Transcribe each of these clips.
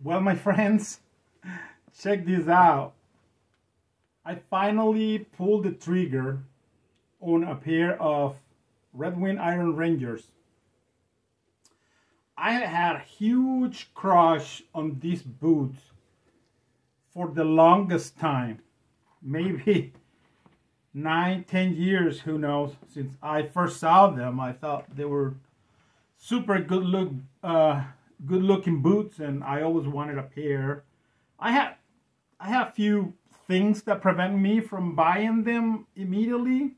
Well, my friends, check this out. I finally pulled the trigger on a pair of Red Wing Iron Rangers. I had a huge crush on these boots for the longest time. Maybe 9, 10 years, who knows, since I first saw them. I thought they were super good looking boots, and I always wanted a pair. I have a few things that prevent me from buying them immediately,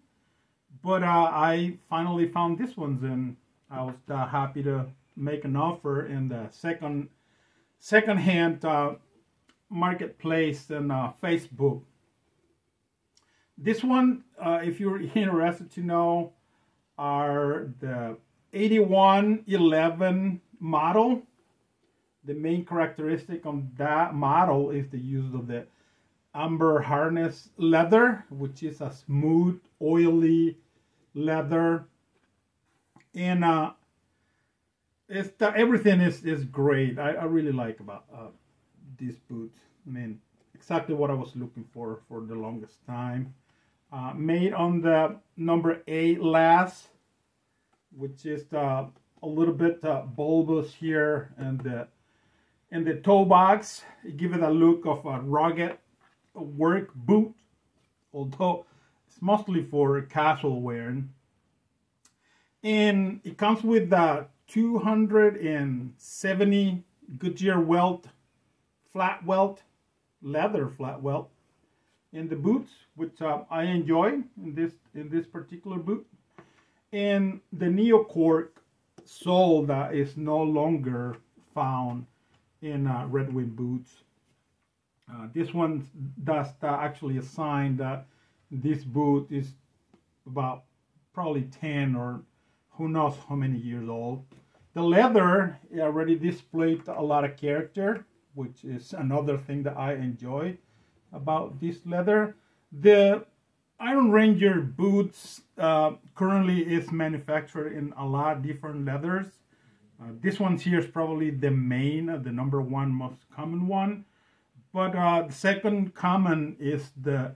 but I finally found these ones, and I was happy to make an offer in the second-hand marketplace and Facebook. This one, if you're interested to know, are the 8111 model. The main characteristic on that model is the use of the amber harness leather, which is a smooth, oily leather, and everything is great. I really like about these boots. I mean, exactly what I was looking for the longest time. Made on the number 8 last, which is a little bit bulbous here, and the toe box. Give it a look of a rugged work boot, although it's mostly for casual wearing. And it comes with the 270 Goodyear welt, flat welt, leather flat welt in the boots, which I enjoy in this particular boot. And the Neocork sole that is no longer found in Red Wing boots. This one does actually assign that this boot is about probably 10 or who knows how many years old. The leather already displayed a lot of character, which is another thing that I enjoy about this leather. The Iron Ranger boots currently is manufactured in a lot of different leathers. This one here is probably the main, the number one most common one. But the second common is the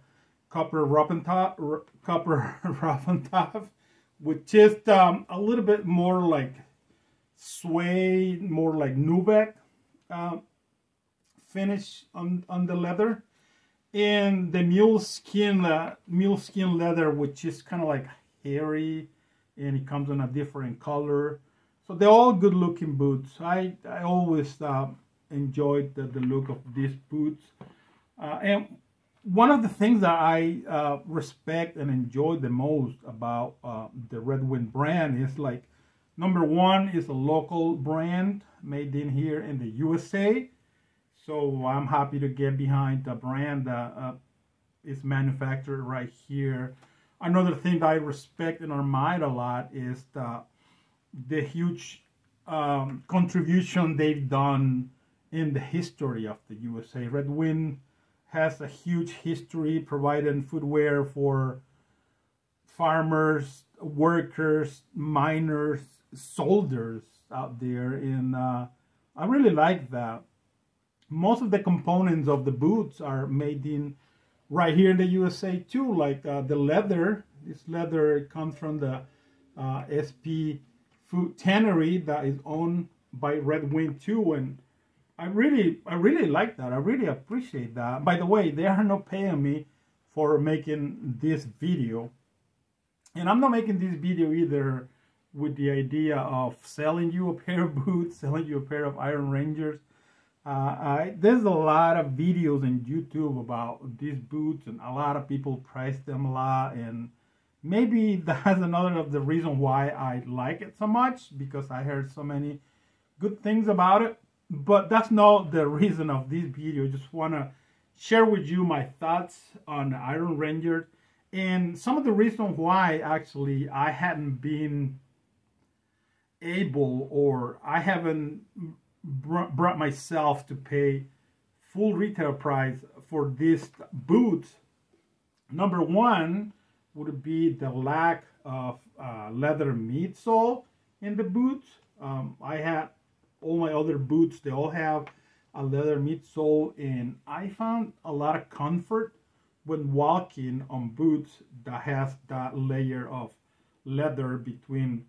copper Roffentop, which is a little bit more like suede, more like Nubuck finish on the leather. And the mule skin leather, which is kind of like hairy, and it comes in a different color. So they're all good looking boots. I always enjoyed the look of these boots. And one of the things that I respect and enjoy the most about the Red Wing brand is, like, number one is a local brand made in here in the USA. So I'm happy to get behind a brand that is manufactured right here. Another thing that I respect and admire a lot is the huge contribution they've done in the history of the USA. Red Wing has a huge history providing footwear for farmers, workers, miners, soldiers out there, and I really like that. Most of the components of the boots are made in right here in the USA too, like the leather. This leather comes from the SP Food Tannery that is owned by Red Wing too, and I really like that. I really appreciate that. By the way, they are not paying me for making this video, and I'm not making this video either with the idea of selling you a pair of boots, selling you a pair of Iron Rangers. There's a lot of videos on YouTube about these boots, and a lot of people price them a lot, and maybe that's another of the reason why I like it so much, because I heard so many good things about it. But that's not the reason of this video. Just want to share with you my thoughts on the Iron Ranger, and some of the reasons why actually I hadn't been able, or I haven't brought myself to pay full retail price for these boots. Number one would be the lack of leather midsole in the boots. I had all my other boots, they all have a leather midsole, and I found a lot of comfort when walking on boots that has that layer of leather between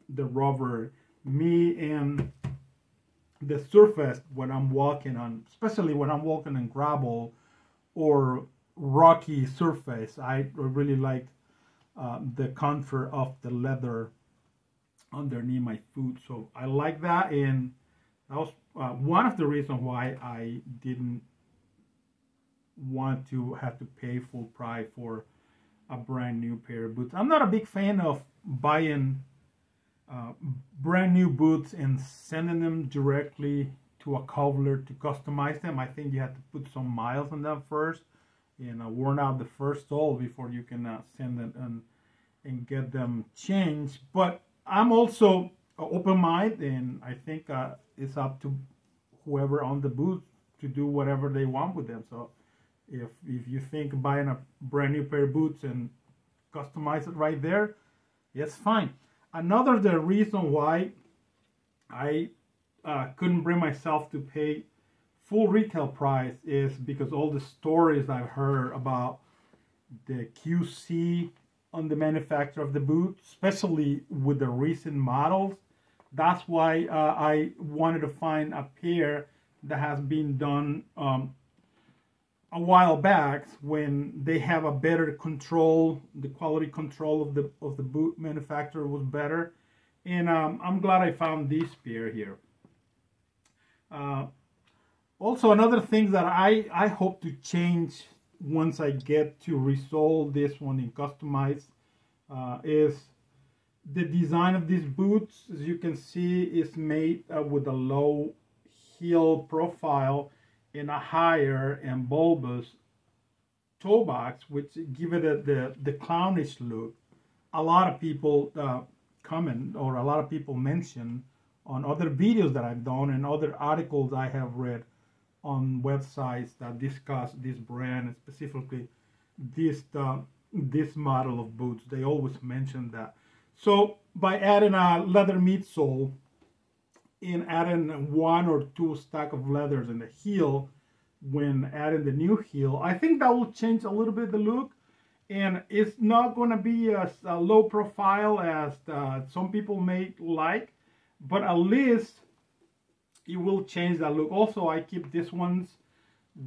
the rubber. Me and the surface when I'm walking on, especially when I'm walking on gravel or rocky surface, I really like the comfort of the leather underneath my foot. So I like that, and that was one of the reasons why I didn't want to have to pay full price for a brand new pair of boots. I'm not a big fan of buying brand new boots and sending them directly to a cobbler to customize them. I think you have to put some miles on them first and worn out the first sole before you can send them and get them changed. But I'm also open-minded, and I think it's up to whoever owns the boot to do whatever they want with them. So if you think buying a brand new pair of boots and customize it right there, it's fine. Another the reason why I couldn't bring myself to pay full retail price is because all the stories I've heard about the QC on the manufacture of the boot, especially with the recent models. That's why I wanted to find a pair that has been done a while back, when they have a better control, the quality control of the boot manufacturer was better, and I'm glad I found this pair here. Also, another thing that I hope to change once I get to resole this one and customize is the design of these boots. As you can see, is made with a low heel profile and a higher and bulbous toe box, which give it the clownish look. A lot of people comment, or a lot of people mention on other videos that I've done and other articles I have read on websites that discuss this brand, and specifically this model of boots. They always mention that. So by adding a leather midsole and adding one or two stack of leathers in the heel, when adding the new heel, I think that will change a little bit the look, and it's not going to be as low profile as some people may like, but at least it will change that look. Also, I keep these ones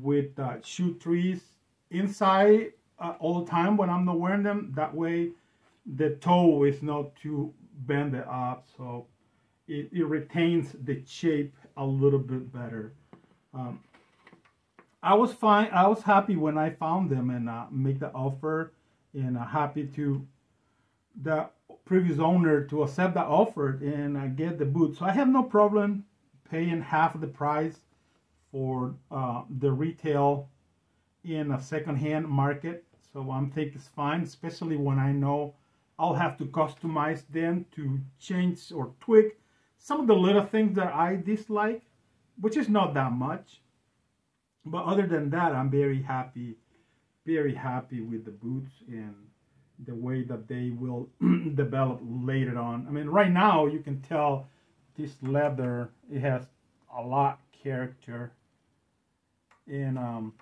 with shoe trees inside all the time when I'm not wearing them. That way the toe is not too bended up, so it retains the shape a little bit better. I was happy when I found them and make the offer, and happy to the previous owner to accept the offer and get the boot. So I have no problem paying half of the price for the retail in a second-hand market. So I'm thinking it's fine, especially when I know I'll have to customize them to change or tweak some of the little things that I dislike, which is not that much. But other than that, I'm very happy with the boots and the way that they will develop later on. I mean, right now you can tell this leather, it has a lot of character, and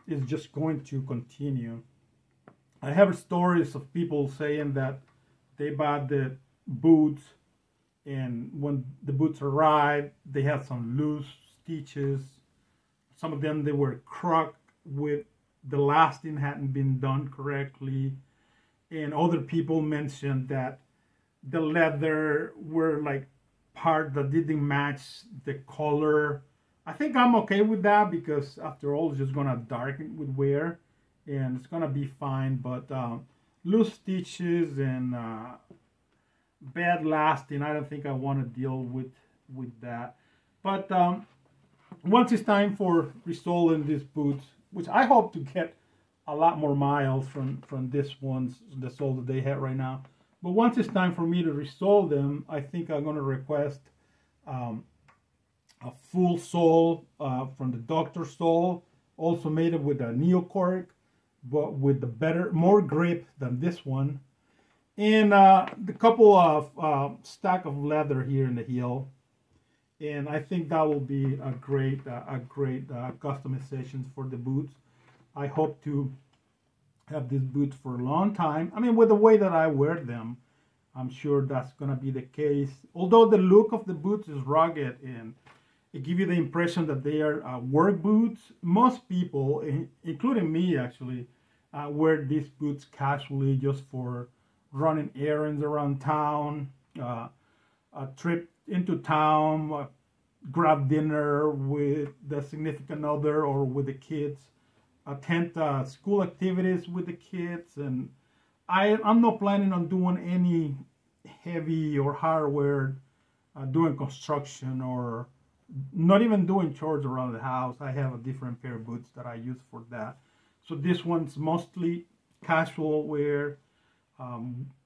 it's just going to continue. I have stories of people saying that they bought the boots, and when the boots arrived, they had some loose stitches. Some of them, they were cracked with the lasting hadn't been done correctly. And other people mentioned that the leather were like part that didn't match the color. I think I'm okay with that, because after all, it's just gonna darken with wear and it's gonna be fine. But loose stitches and bad lasting, I don't think I want to deal with that. But once it's time for resoling these boots, which I hope to get a lot more miles from this ones, the sole that they have right now. But once it's time for me to resole them, I think I'm going to request a full sole from the Dr. Sole, also made it with a neocork, but with the more grip than this one. And the couple of stack of leather here in the heel. and I think that will be a great customization for the boots. I hope to have these boots for a long time. I mean, with the way that I wear them, I'm sure that's gonna be the case. Although the look of the boots is rugged and it gives you the impression that they are work boots, most people, including me actually, wear these boots casually just for running errands around town, a trip into town, grab dinner with the significant other or with the kids, attend school activities with the kids, and I'm not planning on doing any heavy or hardware, doing construction or not even doing chores around the house. I have a different pair of boots that I use for that. So this one's mostly casual wear.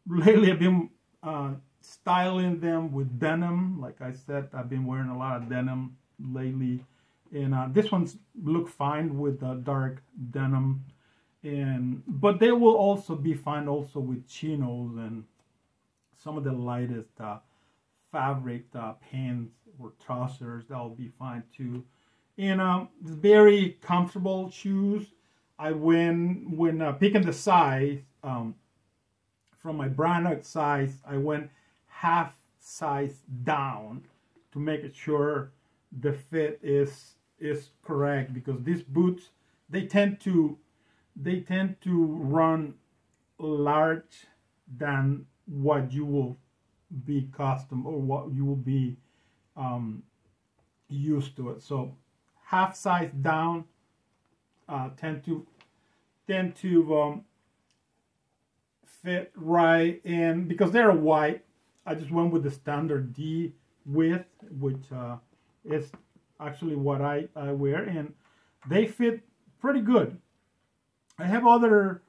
Lately I've been styling them with denim. Like I said, I've been wearing a lot of denim lately. And this one's look fine with the dark denim. But they will also be fine also with chinos and some of the lightest fabric pants or trousers. That'll be fine too. And very comfortable shoes. When picking the size, from my brand size, I went half size down to make sure the fit is correct, because these boots, they tend to run large than what you will be custom or what you will be used to it. So half size down tend to fit right. And because they're white, I just went with the standard D width, which is actually what I wear, and they fit pretty good. I have other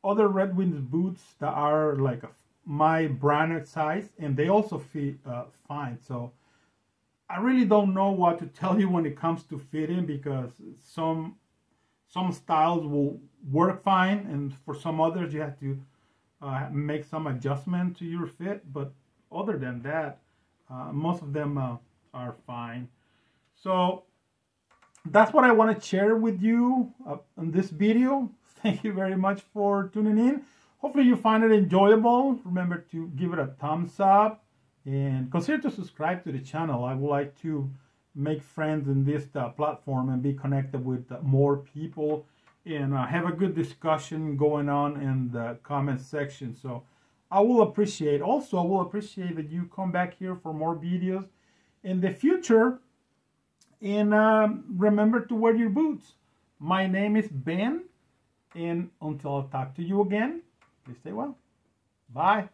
Red Wings boots that are like my branded size, and they also fit fine. So I really don't know what to tell you when it comes to fitting, because some styles will work fine, and for some others you have to make some adjustment to your fit. But other than that, most of them are fine. So that's what I want to share with you in this video. Thank you very much for tuning in. Hopefully you find it enjoyable. Remember to give it a thumbs up and consider to subscribe to the channel. I would like to make friends in this platform and be connected with more people, and have a good discussion going on in the comment section. So I will appreciate that you come back here for more videos in the future. And remember to wear your boots. My name is Ben, and until I talk to you again, please stay well. Bye.